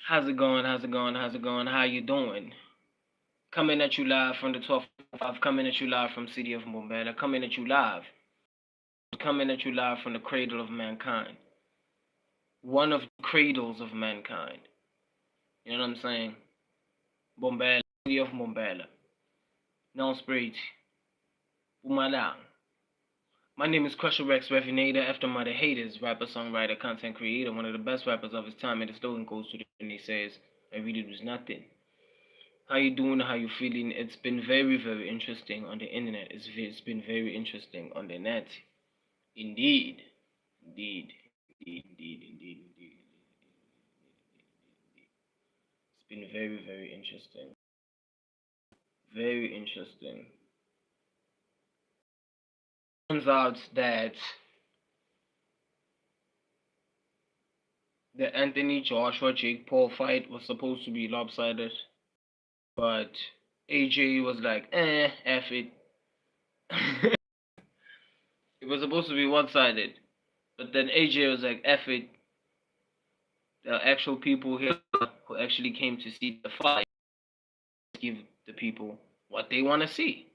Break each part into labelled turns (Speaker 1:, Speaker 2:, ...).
Speaker 1: How's it going? How's it going? How's it going? How you doing? Coming at you live from the 12:05. Coming at you live from City of Mumbai. Coming at you live. Coming at you live from the cradle of mankind. One of the cradles of mankind. You know what I'm saying? Mumbai, City of Mumbai. Nelspruit, Bumalang. My name is Crusher Rex Revinator, after my haters, rapper, songwriter, content creator, one of the best rappers of his time, and the slogan goes to the and he says, I really lose nothing. How you doing? How you feeling? It's been very, very interesting on the internet. It's been very interesting on the net. Indeed. Indeed. Indeed. Indeed. Indeed. Indeed. It's been very, very interesting. Very interesting. Turns out that the Anthony Joshua Jake Paul fight was supposed to be lopsided, but AJ was like, F it. It was supposed to be one sided, but then AJ was like, F it. The actual people here who actually came to see the fight give the people what they want to see.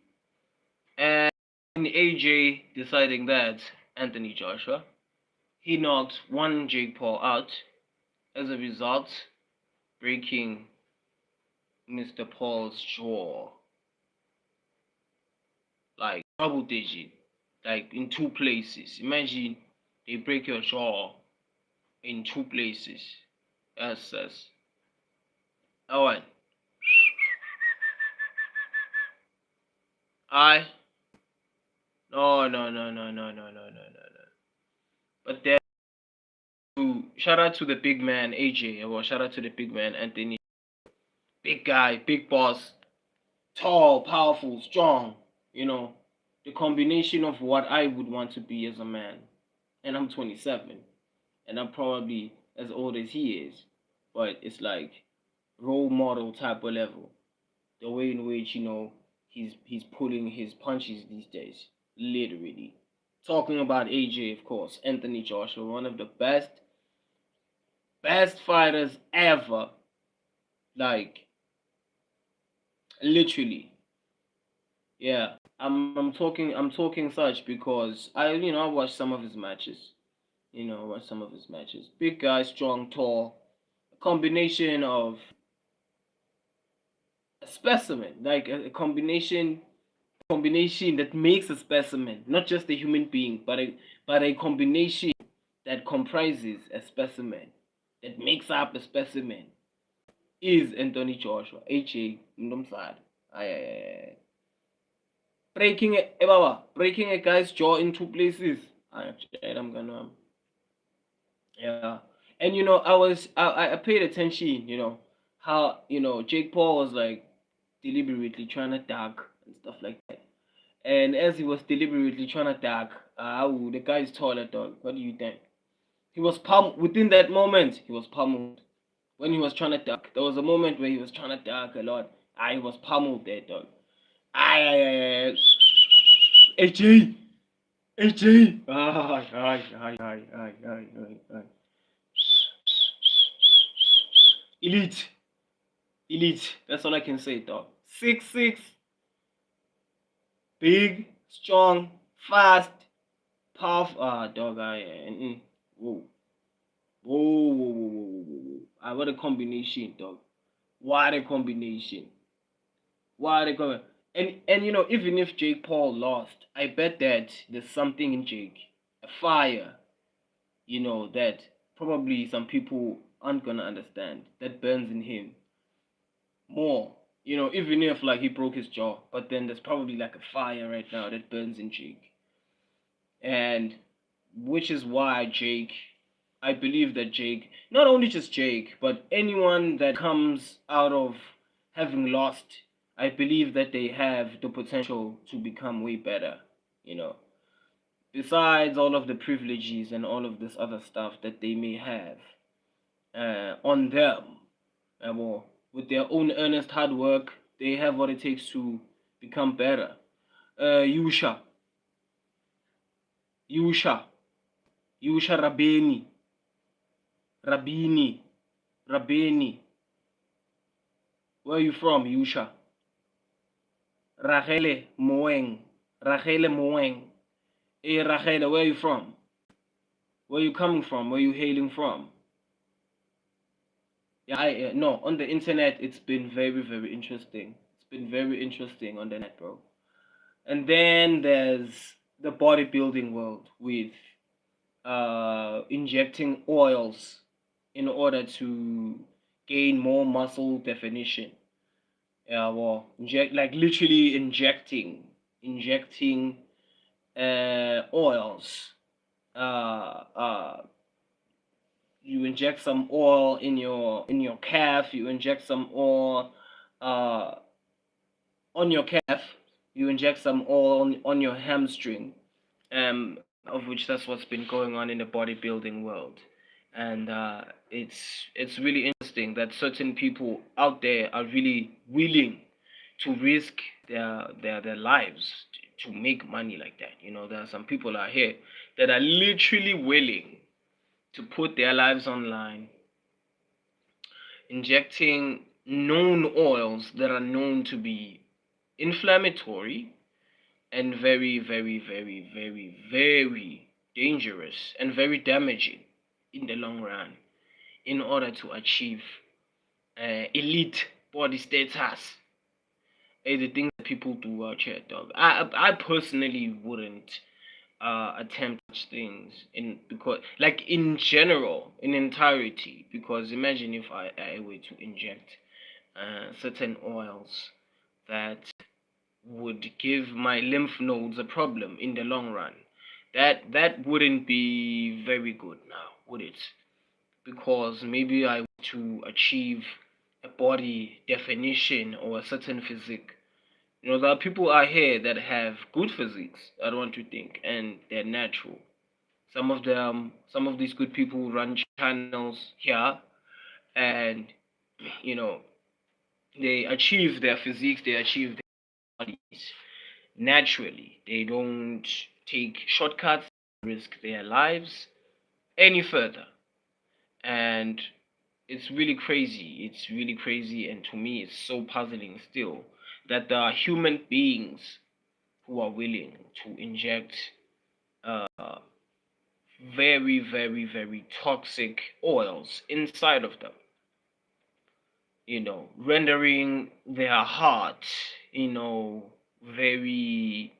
Speaker 1: And AJ deciding that Anthony Joshua, he knocked one Jake Paul out, as a result, breaking Mr. Paul's jaw. Like double digit, like in two places. Imagine they break your jaw in two places. Yes. Alright. No. But then shout out to the big man AJ, or shout out to the big man Anthony. Big guy, big boss, tall, powerful, strong, you know, the combination of what I would want to be as a man. And I'm 27, and I'm probably as old as he is, but it's like role model type of level. The way in which, he's pulling his punches these days, literally. Talking about AJ, of course, Anthony Joshua, one of the best fighters ever. Like, literally. Yeah. I'm talking such because I watched some of his matches. Big guy, strong, tall. A combination of a specimen, like a combination that makes a specimen, not just a human being, but a combination that comprises a specimen, that makes up a specimen, is Anthony Joshua, HA Ndomsad. Breaking a guy's jaw in two places. I'm gonna yeah. And I paid attention, how Jake Paul was like deliberately trying to duck and stuff like that. And as he was deliberately trying to duck, the guy is taller, dog. What do you think? He was pummeled. Within that moment, he was pummeled. When he was trying to duck, there was a moment where he was trying to duck a lot. He was pummeled there, dog. AJ, AJ. Elite, elite. That's all I can say, dog. 6'6", big, strong, fast, powerful. Dog. Whoa. Whoa. What a combination, dog. What a combination. And even if Jake Paul lost, I bet that there's something in Jake, a fire, that probably some people aren't gonna understand, that burns in him more. Even if like he broke his jaw, but then there's probably like a fire right now that burns in Jake. And which is why I believe that Jake, not only just Jake, but anyone that comes out of having lost, I believe that they have the potential to become way better, besides all of the privileges and all of this other stuff that they may have on them. Well, with their own earnest hard work, they have what it takes to become better. Yusha Rabini, Rabeni. Where are you from, Yusha? Rachele Moeng. Rachele Moeng. Hey, Rachele, where are you from? Where are you coming from? Where are you hailing from? Yeah, no, on the internet, it's been very, very interesting. It's been very interesting on the net, bro. And then there's the bodybuilding world with injecting oils in order to gain more muscle definition. Yeah, well, literally injecting oils. You inject some oil in your calf. You inject some oil uh, on your calf. You inject some oil on your hamstring. Of which that's what's been going on in the bodybuilding world, and it's really interesting that certain people out there are really willing to risk their lives to make money like that. There are some people out here that are literally willing to put their lives online, injecting known oils that are known to be inflammatory and very, very, very, very, very dangerous and very damaging in the long run in order to achieve elite body status. The things that people do out here, dog. I personally wouldn't attempt such things in general, in entirety, because imagine if I were to inject certain oils that would give my lymph nodes a problem in the long run. That wouldn't be very good now, would it? Because maybe I want to achieve a body definition or a certain physique. There are people out here that have good physiques, I don't want to think, and they're natural. Some of these good people run channels here, and you know, they achieve their physiques, they achieve their bodies naturally. They don't take shortcuts, risk their lives any further. And it's really crazy. It's really crazy. And to me, it's so puzzling still that there are human beings who are willing to inject uh, very, very, very toxic oils inside of them, rendering their heart, very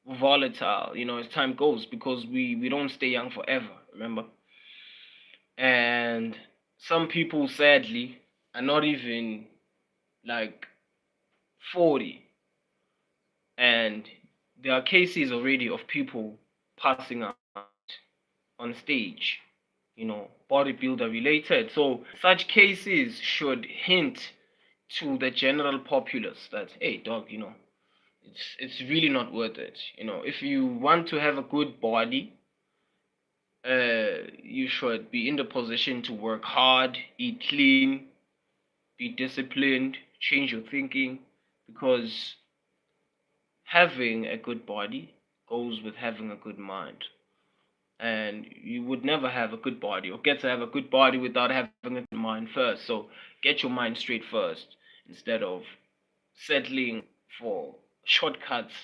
Speaker 1: volatile, as time goes, because we don't stay young forever, remember? And some people, sadly, are not even like 40, and there are cases already of people passing out on stage, bodybuilder related. So such cases should hint to the general populace that, hey, dog, it's really not worth it. If you want to have a good body, you should be in the position to work hard, eat clean, be disciplined, change your thinking, because having a good body goes with having a good mind. And you would never have a good body or get to have a good body without having a good mind first. So get your mind straight first instead of settling for shortcuts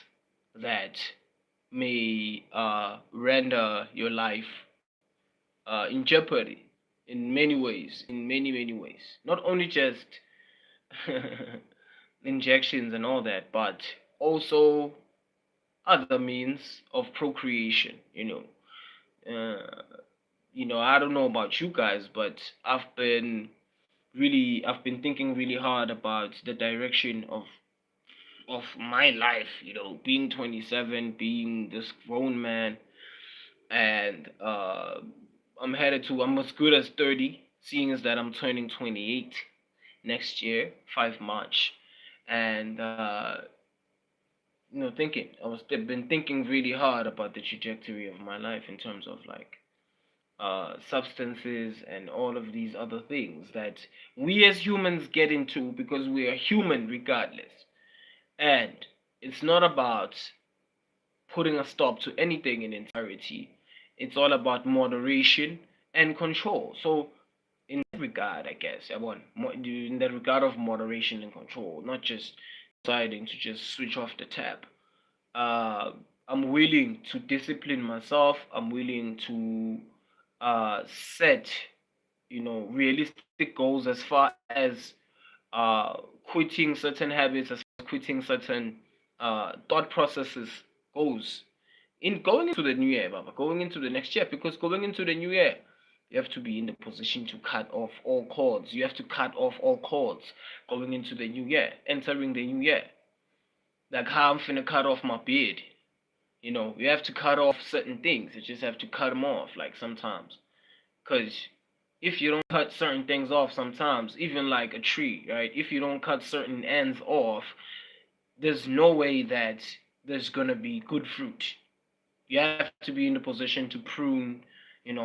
Speaker 1: that may render your life in jeopardy in many ways, in many, many ways. Not only just injections and all that, but also other means of procreation. I don't know about you guys, but I've been thinking really hard about the direction of my life. Being 27, being this grown man, and I'm as good as 30, seeing as that I'm turning 28 next year, 5 March, and been thinking really hard about the trajectory of my life in terms of like substances and all of these other things that we as humans get into because we are human regardless. And it's not about putting a stop to anything in entirety. It's all about moderation and control. So in that regard, I guess. I want in that regard of moderation and control, not just deciding to just switch off the tap. Uh, I'm willing to discipline myself. I'm willing to set, realistic goals as far as uh, quitting certain habits, as far as quitting certain thought processes goes. In going into the new year, Baba, going into the next year, because going into the new year, you have to be in the position to cut off all cords. You have to cut off all cords going into the new year, entering the new year. Like how I'm finna cut off my beard. You have to cut off certain things. You just have to cut them off, like sometimes. Because if you don't cut certain things off sometimes, even like a tree, right? If you don't cut certain ends off, there's no way that there's gonna be good fruit. You have to be in the position to prune,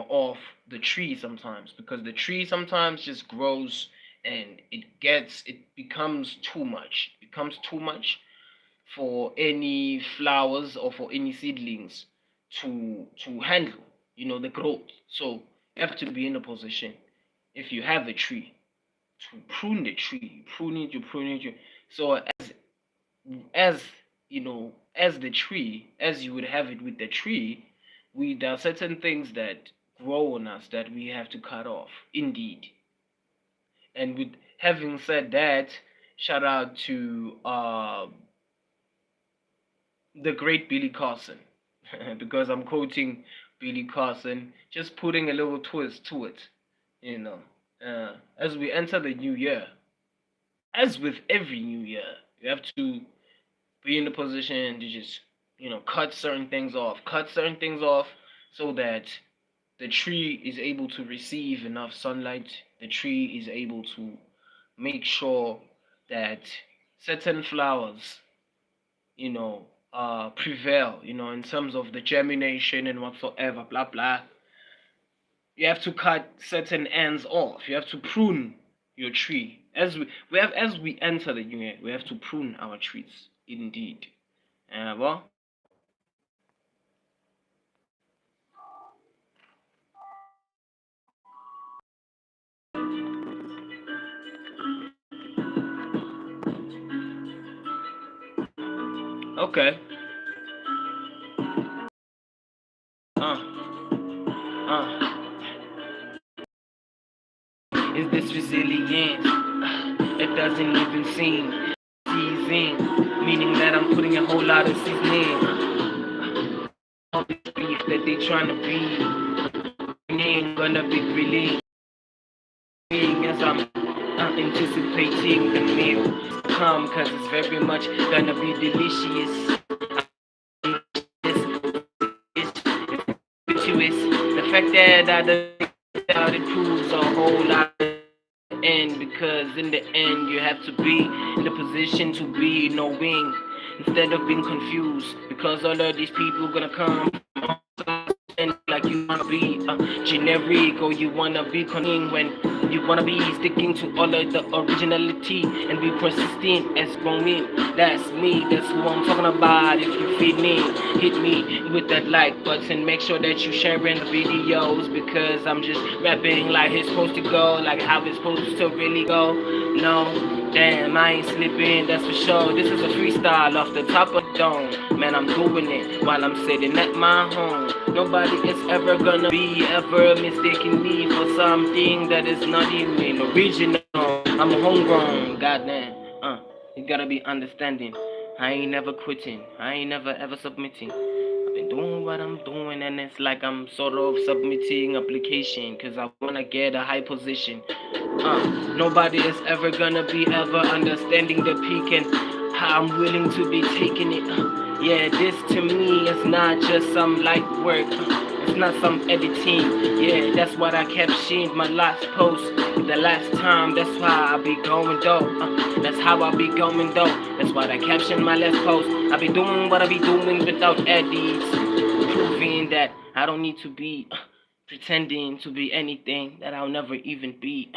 Speaker 1: off the tree sometimes, because the tree sometimes just grows and it becomes too much. It becomes too much for any flowers or for any seedlings to handle, the growth. So you have to be in a position, if you have a tree, to prune the tree, prune it. So as as the tree, as you would have it with the tree, there are certain things that grow on us that we have to cut off, indeed. And with having said that, shout out to the great Billy Carson, because I'm quoting Billy Carson, just putting a little twist to it, you know. As we enter the new year, as with every new year, you have to be in the position to just, cut certain things off so that the tree is able to receive enough sunlight. The tree is able to make sure that certain flowers, prevail, in terms of the germination and whatsoever, blah blah. You have to cut certain ends off. You have to prune your tree. As we enter the new year, we have to prune our trees, indeed. Well, okay. Uh, uh. Is this resilience? It doesn't even seem season, meaning that I'm putting a whole lot of seasoning. All this beef that they trying to be ain't gonna be really as I'm anticipating the meal to come, cause it's very much gonna be delicious. The fact that I done it proves a whole lot. And because in the end you have to be in the position to be knowing instead of being confused, because all of these people gonna come and like you wanna be generic, or you wanna be cunning when you wanna be sticking to all of the originality and be persistent as growing. That's me, that's who I'm talking about. If you fit me, hit me with that like button. Make sure that you sharing the videos, because I'm just rapping like it's supposed to go, like how it's supposed to really go. No, damn, I ain't slipping, that's for sure. This is a freestyle off the top of the dome. Man, I'm doing it while I'm sitting at my home. Nobody is ever gonna be ever mistaking me for something that is not even original. I'm homegrown, goddamn. You gotta be understanding. I ain't never quitting. I ain't never ever submitting. I've been doing what I'm doing, and it's like I'm sort of submitting application, cause I wanna get a high position. Nobody is ever gonna be ever understanding the peak and how I'm willing to be taking it. Yeah, this to me is not just some light work. It's not some editing. Yeah, that's what I kept seeing my last post. The last time, that's why I be going though. That's how I be going though. That's what I captioned my last post. I be doing what I be doing without edits, proving that I don't need to be pretending to be anything that I'll never even be.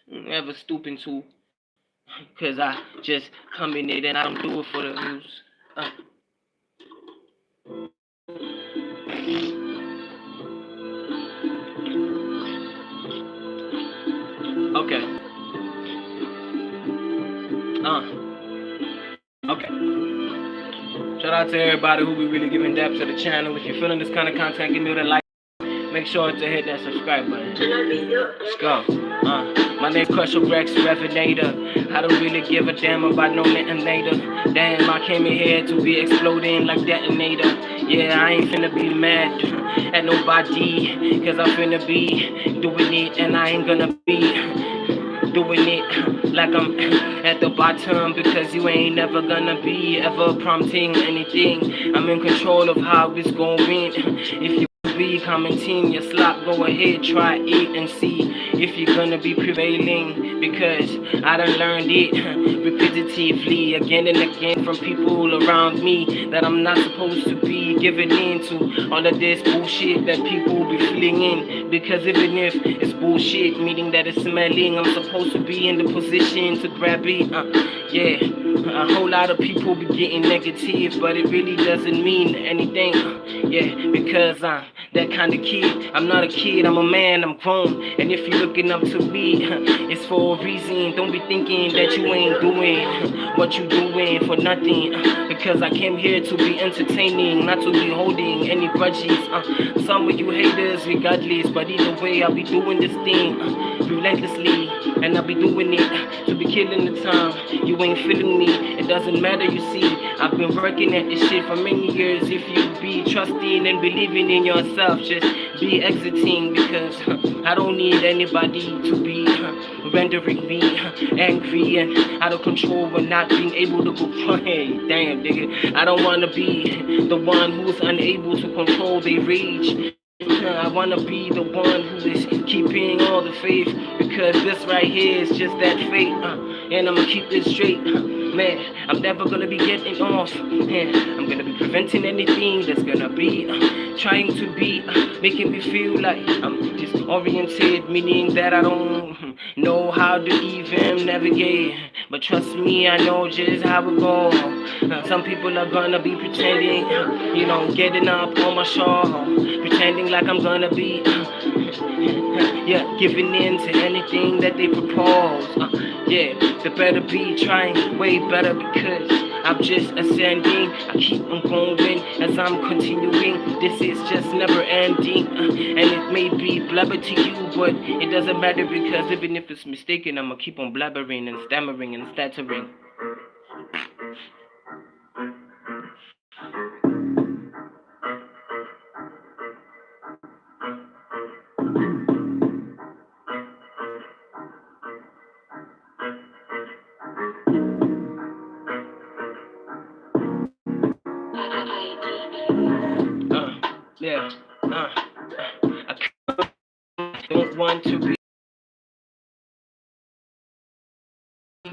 Speaker 1: Never stooping to, cause I just come in it and I don't do it for the views. Shout out to everybody who be really giving depth to the channel. If you're feeling this kind of content, give me that like. Make sure to hit that subscribe button. Let's go. My name's Crushel Rex, Revinator. I don't really give a damn about no detonator. Damn, I came in here to be exploding like detonator. Yeah, I ain't finna be mad at nobody, cause I'm finna be doing it, and I ain't gonna be doing it like I'm at the bottom, because you ain't never gonna be ever prompting anything. I'm in control of how it's going. If you be commenting your slop, go ahead, try it and see if you're gonna be prevailing, because I done learned it repetitively again and again from people around me that I'm not supposed to be giving in to all of this bullshit that people be flinging, because even if it's bullshit, meaning that it's smelling, I'm supposed to be in the position to grab it. Yeah, a whole lot of people be getting negative, but it really doesn't mean anything. Yeah, because I'm that kind of kid. I'm not a kid, I'm a man, I'm grown. And if you're looking up to me, it's for a reason. Don't be thinking that you ain't doing what you doing for nothing, because I came here to be entertaining, not to be holding any grudges. Some of you haters regardless, but either way I'll be doing this thing relentlessly, and I'll be doing it to be killing the time. You ain't feeling me, it doesn't matter, you see. I've been working at this shit for many years. If you be trusting and believing in yourself, just be exiting, because I don't need anybody to be rendering me angry and out of control and not being able to go. Hey, damn, nigga, I don't wanna be the one who's unable to control their rage. I wanna be the one who is keeping all the faith, because this right here is just that fate, and I'ma keep it straight. Man, I'm never gonna be getting off, and I'm gonna be preventing anything that's gonna be trying to be making me feel like I'm disoriented, meaning that I don't know how to even navigate. But trust me, I know just how it goes. Some people are gonna be pretending, getting up on my show, pretending like I'm gonna be yeah, giving in to anything that they propose. Yeah, they better be trying way better, because I'm just ascending. I keep on going as I'm continuing. This is just never ending, and it may be blabber to you, but it doesn't matter, because even if it's mistaken, I'ma keep on blabbering and stammering and stuttering. Yeah, I don't want to be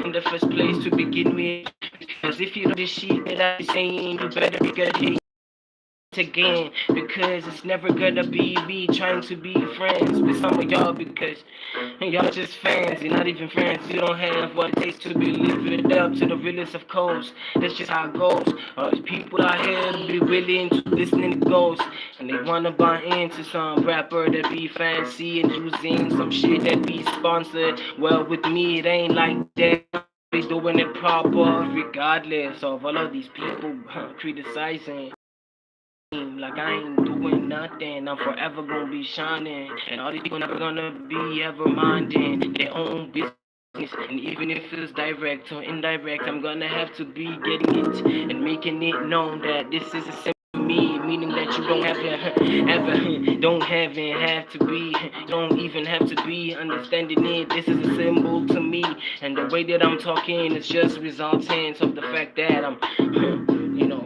Speaker 1: in the first place to begin with, because if you know the shit that I'm saying, you better be good again, because it's never gonna be me trying to be friends with some of y'all, because y'all just fans. You're not even friends. You don't have what it takes to be living it up to the realest of codes. That's just how it goes. There's people out here to be willing to listen to ghosts, and they wanna buy into some rapper that be fancy and using some shit that be sponsored. Well, with me it ain't like that. Be doing it proper regardless of all of these people criticizing. Like I ain't doing nothing, I'm forever gonna be shining, and all these people never gonna be ever minding their own business. And even if it's direct or indirect, I'm gonna have to be getting it and making it known that this is a simple me, meaning that you don't have to be, don't even have to be understanding it. This is a symbol to me, and the way that I'm talking is just resultant of the fact that I'm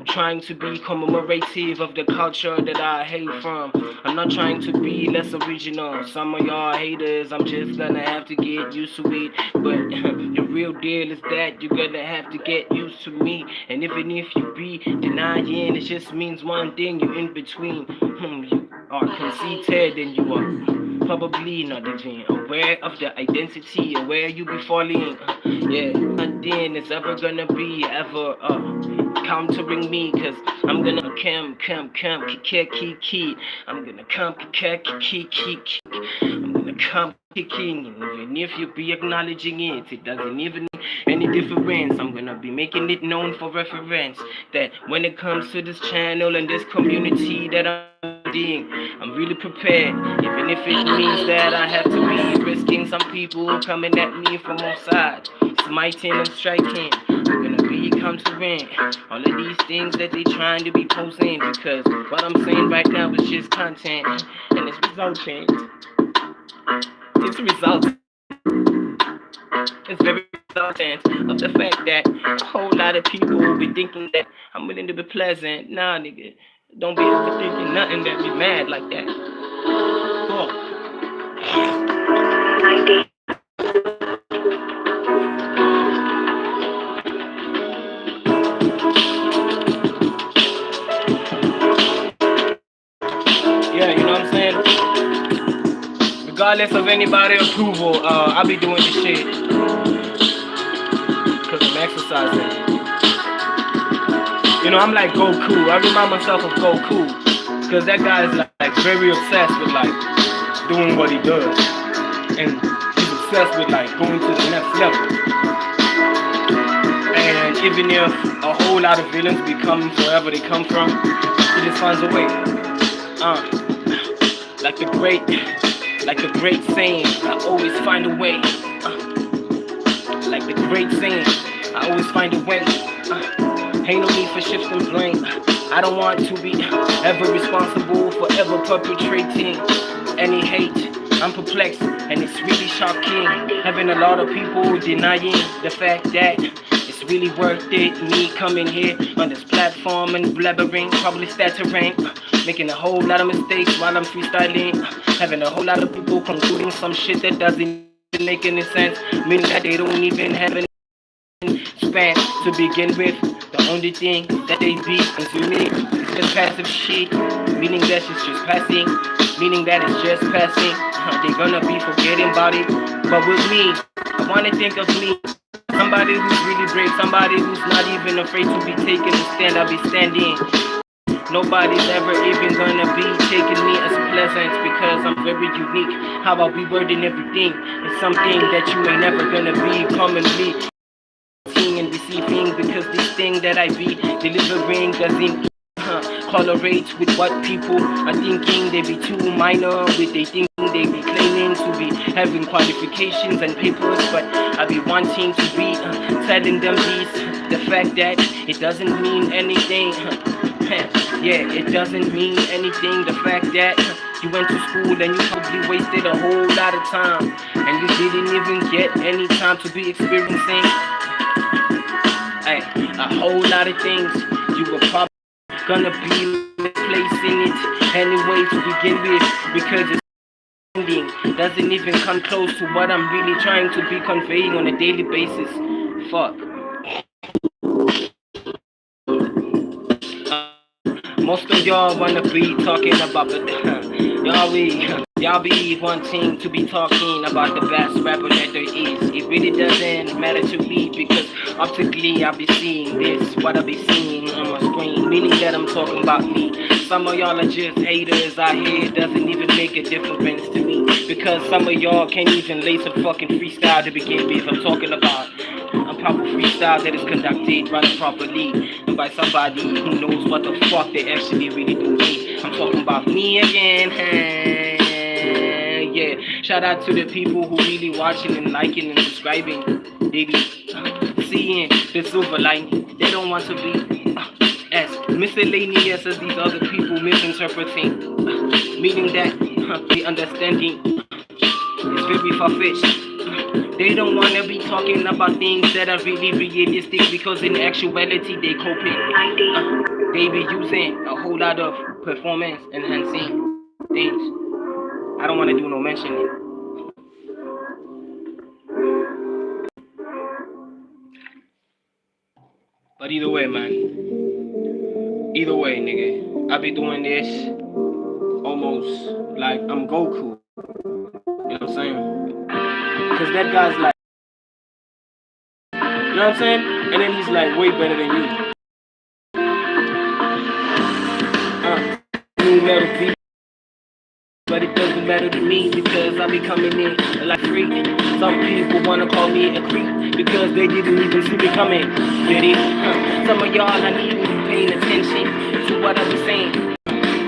Speaker 1: trying to be commemorative of the culture that I hail from. I'm not trying to be less original. Some of y'all haters, I'm just gonna have to get used to it. But the real deal is that you're gonna have to get used to me. And even if you be denying, it just means one thing: you're in between. You are conceited, and you are probably not even aware of the identity or where you be falling. Yeah, nothing is ever gonna be ever countering me, cause I'm gonna I'm gonna come kicking. Even if you be acknowledging it, it doesn't even make any difference. I'm gonna be making it known for reference that when it comes to this channel and this community that I'm doing, I'm really prepared. Even if it means that I have to be risking some people coming at me from all sides, smiting and striking. I'm gonna be countering all of these things that they trying to be posting, because what I'm saying right now is just content, and it's resulting. It's resulting. It's very resultant of the fact that a whole lot of people will be thinking that I'm willing to be pleasant. Nah, nigga, don't be ever thinking nothing that be mad like that. Cool. Yeah, you know what I'm saying? Regardless of anybody's approval, I'll be doing this shit because I'm exercising. You know, I'm like Goku. I remind myself of Goku because that guy is like very obsessed with like doing what he does, and he's obsessed with like going to the next level. And even if a whole lot of villains be coming wherever they come from, he just finds a way. Like the great saying, I always find a way. Like the great saying, I always find a way. Ain't no need for shifting blame. I don't want to be ever responsible for ever perpetrating any hate. I'm perplexed and it's really shocking, having a lot of people denying the fact that it's really worth it. Me coming here on this platform and blabbering, probably stuttering, making a whole lot of mistakes while I'm freestyling, having a whole lot of people concluding some shit that doesn't make any sense, meaning that they don't even have any span to begin with. The only thing that they be consuming is just passive shit, meaning that it's just passing, meaning that it's just passing. They're gonna be forgetting about it. But with me, I wanna think of me, somebody who's really brave, somebody who's not even afraid to be taking a stand. I'll be standing. Nobody's ever even gonna be taking me as pleasant because I'm very unique. How about we wording everything? It's something that you ain't never gonna be commonly seeing and receiving, because this thing that I be delivering doesn't correlate with what people are thinking. They be too minor with they thinking. They be claiming to be having qualifications and papers, but I be wanting to be telling them the fact that it doesn't mean anything. Yeah, it doesn't mean anything. The fact that you went to school and you probably wasted a whole lot of time and you didn't even get any time to be experiencing a whole lot of things. You were probably gonna be replacing it anyway to begin with, because it's ending doesn't even come close to what I'm really trying to be conveying on a daily basis. Fuck. Most of y'all wanna be talking about y'all be wanting to be talking about the best rapper that there is. It really doesn't matter to me, because optically I be seeing this, what I be seeing on my screen, meaning that I'm talking about me. Some of y'all are just haters out here. It doesn't even make a difference to me, because some of y'all can't even lace a fucking freestyle to begin with. I'm talking about a proper freestyle that is conducted rather properly and by somebody who knows what the fuck they actually really doing. I'm talking about me again. Yeah, shout out to the people who really watching and liking and subscribing. They be seeing the silver lining. They don't want to be as miscellaneous as these other people misinterpreting, meaning that the understanding is very far-fetched. They don't want to be talking about things that are really realistic, because in actuality they coping. They be using a whole lot of performance enhancing things. I don't want to do no mentioning. But either way, man. Either way, nigga. I be doing this almost like I'm Goku. You know what I'm saying? Because that guy's like, you know what I'm saying? And then he's like way better than you. New metal beat, but it doesn't matter to me because I be coming in like freak. Some people wanna call me a creep because they didn't even see me coming. Did it? Some of y'all not even paying attention to what I be saying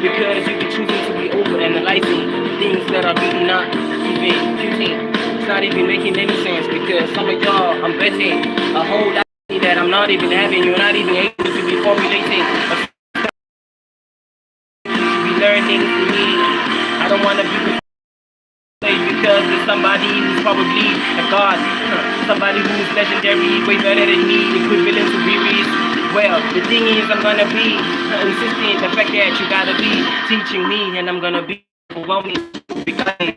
Speaker 1: because you be choosing to be overanalyzing things that are really not even fitting. It's not even making any sense because some of y'all I'm betting a whole lot that I'm not even having. You're not even able to be formulating. Be learning from me. I don't wanna be because there's somebody who's probably a god, somebody who's legendary, way better than me, equivalent to Riri's. Well, the thing is, I'm gonna be insisting the fact that you gotta be teaching me, and I'm gonna be overwhelming because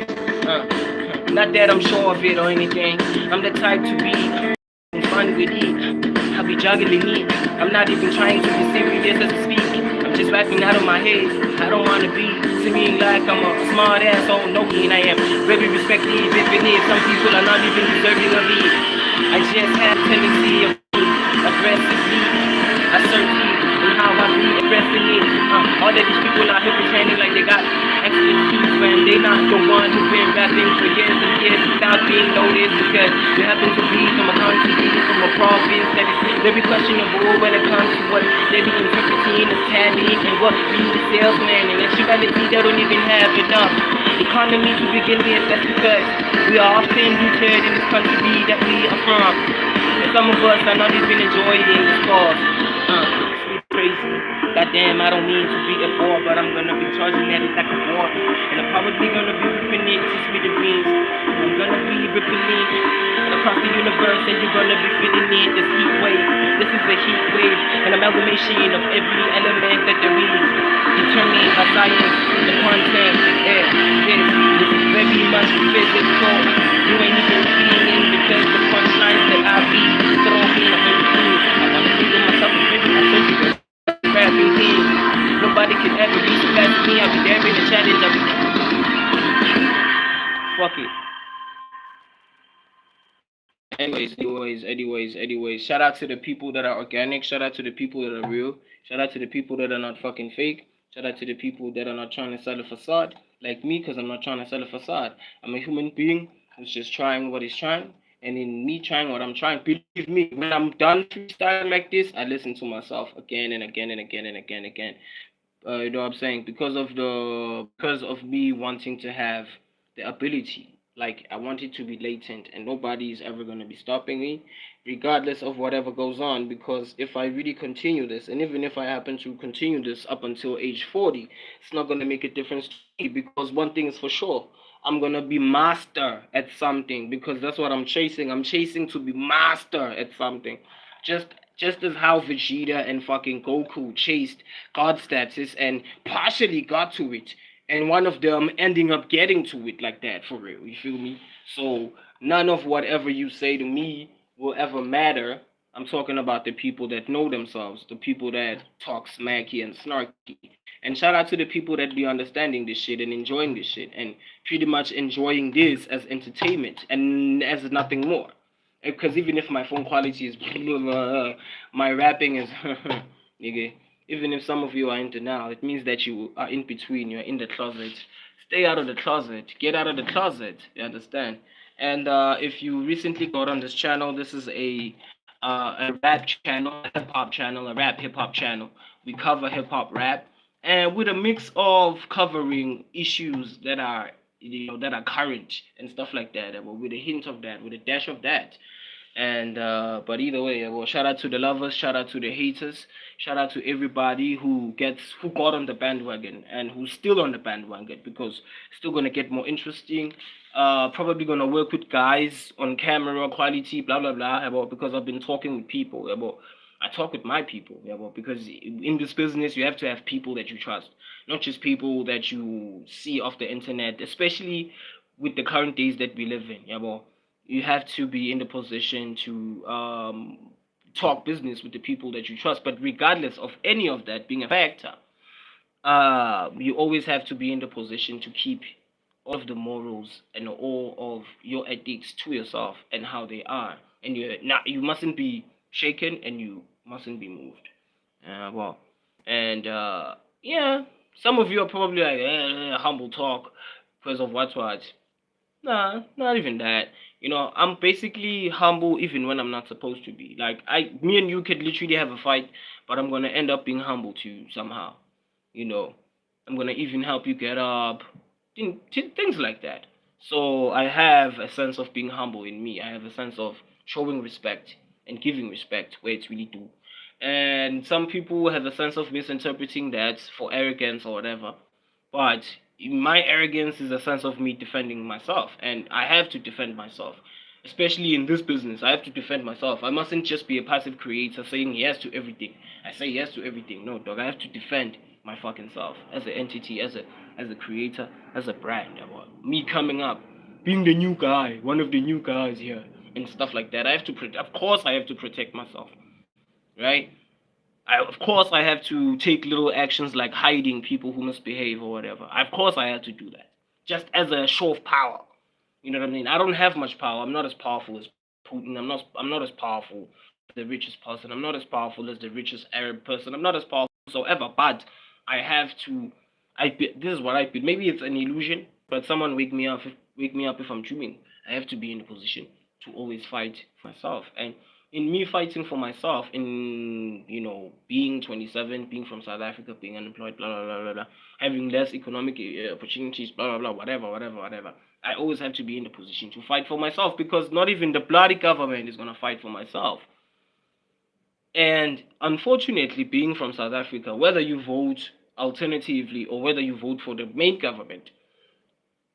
Speaker 1: not that I'm sure of it or anything. I'm the type to be fun with it. I'll be juggling it. I'm not even trying to be serious as I speak. I'm just rapping out of my head. I don't wanna be seeming like I'm a smart ass old Noki, and I am very respected, even if some people are not even deserving of it. I just have a tendency of aggressively assertive in how I be expressing it. All of these people out here pretending like they got expertise when they not the one who's been rapping for years and years without being noticed because they happen to be from a country, from a province that is very questionable when it comes to what they be interpreting as talent and what being a salesman and actuality they don't even have enough economy to begin with. That's because we are often rooted in this country that we are from. And some of us are not even enjoying this cause. Sweet crazy. Goddamn, I don't mean to be a bore, but I'm gonna be charging at it like a bore. And I'm probably gonna be ripping it to smithereens. And I'm gonna be ripping it across the universe, and you're gonna be feeling it. This heat wave, this is a heat wave, an amalgamation of every element that there is, determined by science, the content. This is very much physical. You ain't even feeling because the punchlines that I be throwing are very cool. I wanna think of myself as very authentic. Rapping thing. Nobody can ever be past me. I'll be there in the challenge. I'll be fuck it. Anyways. Shout out to the people that are organic. Shout out to the people that are real. Shout out to the people that are not fucking fake. Shout out to the people that are not trying to sell a facade like me, because I'm not trying to sell a facade. I'm a human being who's just trying what he's trying. And in me trying what I'm trying, believe me, when I'm done freestyling like this, I listen to myself again and again and again and again and again. You know what I'm saying? Because of me wanting to have the ability, like I want it to be latent, and nobody is ever gonna be stopping me, regardless of whatever goes on. Because if I really continue this, and even if I happen to continue this up until age 40, it's not gonna make a difference to me. Because one thing is for sure, I'm gonna be master at something, because that's what I'm chasing. I'm chasing to be master at something. Just just as how Vegeta and fucking Goku chased God status and partially got to it, and one of them ending up getting to it like that for real. You feel me? So none of whatever you say to me will ever matter. I'm talking about the people that know themselves, the people that talk smacky and snarky. And shout out to the people that be understanding this shit and enjoying this shit and pretty much enjoying this as entertainment and as nothing more. Because even if my phone quality is my rapping is nigga, even if some of you are into now, it means that you are in between, you're in the closet. Stay out of the closet, get out of the closet, you understand? And if you recently got on this channel, this is a rap channel, a hip hop channel, a rap hip hop channel. We cover hip hop rap, and with a mix of covering issues that are, that are current and stuff like that, but with a hint of that, with a dash of that. And but either way, well, shout out to the lovers, shout out to the haters, shout out to everybody who got on the bandwagon and who's still on the bandwagon, because it's still gonna get more interesting. Probably gonna work with guys on camera quality, blah blah blah. About because I've been talking with people. About I talk with my people. About because in this business you have to have people that you trust, not just people that you see off the internet, especially with the current days that we live in. About you have to be in the position to talk business with the people that you trust. But regardless of any of that being a factor, you always have to be in the position to keep all of the morals and all of your ethics to yourself and how they are. And you mustn't be shaken and you mustn't be moved. Well, and yeah, some of you are probably like humble talk. because of what? Nah, not even that. I'm basically humble even when I'm not supposed to be. Like me and you could literally have a fight, but I'm gonna end up being humble to you somehow. You know, I'm gonna even help you get up, things like that. So I have a sense of being humble in me. I have a sense of showing respect and giving respect where it's really due. And some people have a sense of misinterpreting that for arrogance or whatever. But my arrogance is a sense of me defending myself, and I have to defend myself. Especially in this business, I have to defend myself. I mustn't just be a passive creator saying yes to everything. I say yes to everything. No, dog. I have to defend my fucking self as an entity, as a creator, as a brand. Me coming up, being the new guy, one of the new guys here, and stuff like that. Of course, I have to protect myself, right? Of course, I have to take little actions like hiding people who misbehave or whatever. Of course, I have to do that, just as a show of power. You know what I mean? I don't have much power. I'm not as powerful as Putin. I'm not as powerful as the richest person. I'm not as powerful as the richest Arab person. I'm not as powerful whatsoever. But I have to. This is what I feel. Maybe it's an illusion, but someone wake me up if I'm dreaming. I have to be in a position to always fight for myself. And in me fighting for myself, in being 27, being from South Africa, being unemployed, blah blah blah blah, blah, having less economic opportunities, blah blah blah, whatever, whatever, whatever. I always have to be in the position to fight for myself because not even the bloody government is gonna fight for myself. And unfortunately, being from South Africa, whether you vote alternatively or whether you vote for the main government,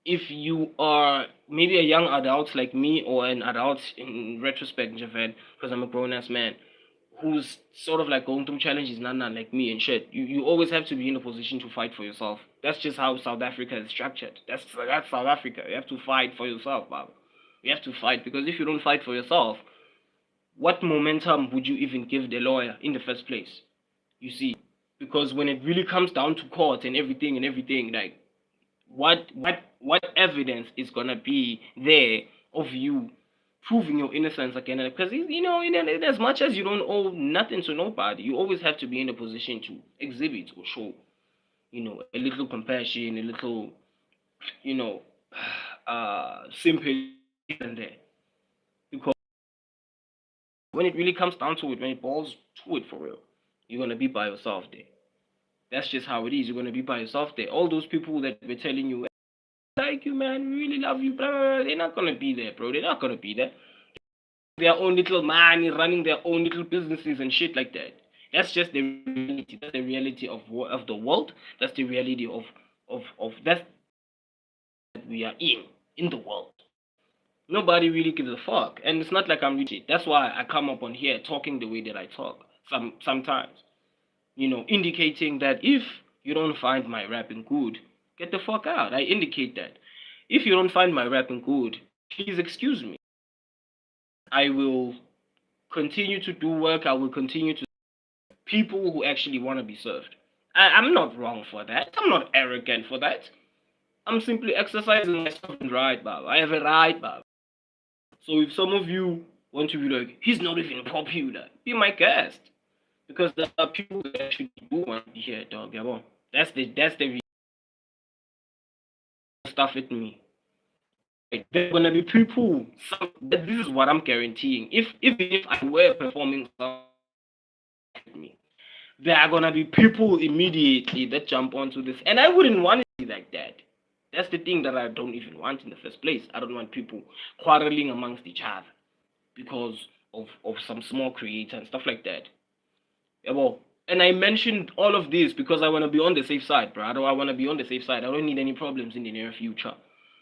Speaker 1: if you are maybe a young adult like me or an adult in retrospect, Javed, because I'm a grown ass man who's sort of like going through challenges, nana like me and shit, you always have to be in a position to fight for yourself. That's just how South Africa is structured. That's South Africa. You have to fight for yourself, Bob. You have to fight because if you don't fight for yourself, what momentum would you even give the lawyer in the first place? You see, because when it really comes down to court and everything, like what evidence is gonna be there of you proving your innocence again? Because in as much as you don't owe nothing to nobody, you always have to be in a position to exhibit or show, a little compassion, a little, you know, sympathy in there. Because when it really comes down to it, when it boils to it for real, you're gonna be by yourself there. That's just how it is. You're gonna be by yourself there. All those people that were telling you like you, man, we really love you, blah, blah, blah. They're not gonna be there, bro. They're not gonna be there. Their own little money, running their own little businesses and shit like that. That's just the reality. That's the reality of the world. That's the reality of that's that we are in the world. Nobody really gives a fuck, and it's not like I'm really. That's why I come up on here talking the way that I talk. Sometimes, indicating that if you don't find my rapping good, get the fuck out. I indicate that. If you don't find my rapping good, please excuse me. I will continue to do work. I will continue to people who actually want to be served. I'm not wrong for that. I'm not arrogant for that. I'm simply exercising my sovereign right, Bob. I have a right, Bob. So if some of you want to be like, he's not even popular, be my guest. Because there are people that actually do want to be here, dog. Yeah, well, that's the stuff with me. There are gonna be people. This is what I'm guaranteeing. If I were performing with me, there are gonna be people immediately that jump onto this, and I wouldn't want it to be like that. That's the thing that I don't even want in the first place. I don't want people quarreling amongst each other because of some small creator and stuff like that. Yeah, well, and I mentioned all of this because I want to be on the safe side, bro. I want to be on the safe side. I don't need any problems in the near future.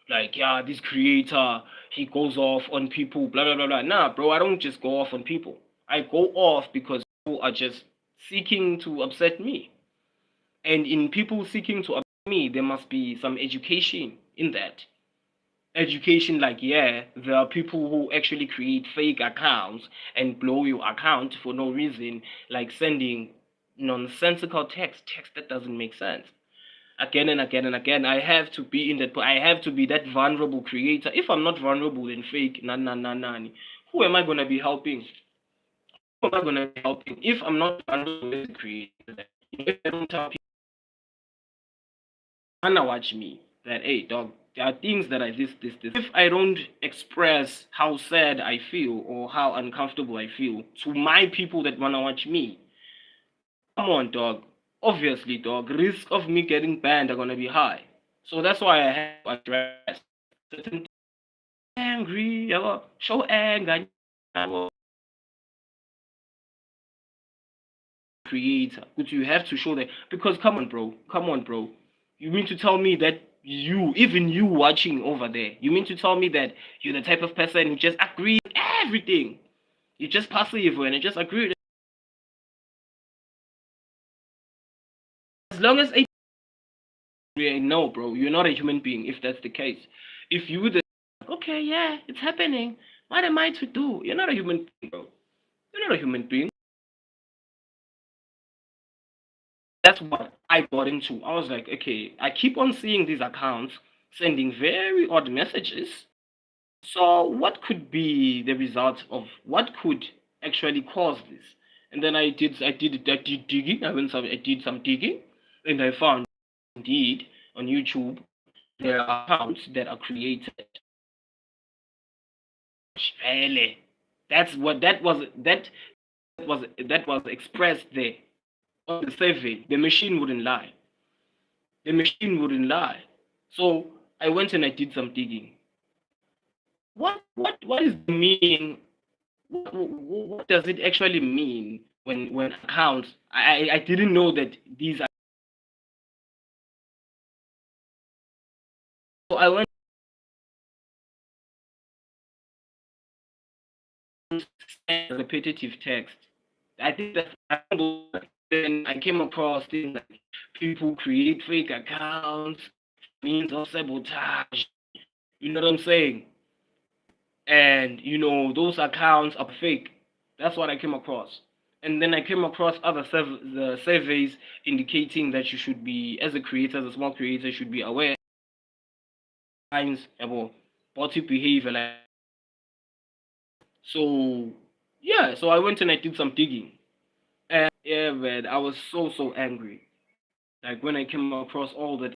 Speaker 1: Like, yeah, this creator, he goes off on people, blah, blah, blah, blah. Nah, bro, I don't just go off on people. I go off because people are just seeking to upset me. And in people seeking to upset me, there must be some education in that. Education, like, yeah, there are people who actually create fake accounts and blow your account for no reason, like sending nonsensical text that doesn't make sense again and again and again. I have to be in that. I have to be that vulnerable creator. If I'm not vulnerable and fake, who am I gonna be helping? Who am I gonna be helping if I'm not vulnerable as a creator? If I don't tell people, wanna watch me that, hey, dog, There are things that I this. If I don't express how sad I feel or how uncomfortable I feel to my people that wanna watch me, come on, dog. Obviously, dog, risk of me getting banned are gonna be high. So that's why I have to address certain angry, show anger, creator, which you have to show that because come on, bro. You mean to tell me that even you watching over there, you mean to tell me that you're the type of person who just agrees with everything? You're just passive and you just agree. As long as no, bro, you're not a human being. If that's the case, if you the okay, yeah, it's happening. What am I to do? You're not a human being, bro. You're not a human being. That's what I got into. I was like, okay, I keep on seeing these accounts sending very odd messages. So what could be the result of what could actually cause this? And then I did digging. I did some digging, and I found indeed on YouTube there are accounts that are created. Really, that was expressed there on the survey. The machine wouldn't lie. The machine wouldn't lie. So I went and I did some digging. What is the meaning? What does it actually mean when accounts? I didn't know that these are. So I went and sent repetitive text. I think then I came across things like people create fake accounts, means of sabotage. You know what I'm saying? And those accounts are fake. That's what I came across. And then I came across other the surveys indicating that you should be, as a creator, as a small creator, should be aware signs about body behavior. Like, so yeah, so I went and I did some digging. And yeah, man, I was so angry. Like when I came across all that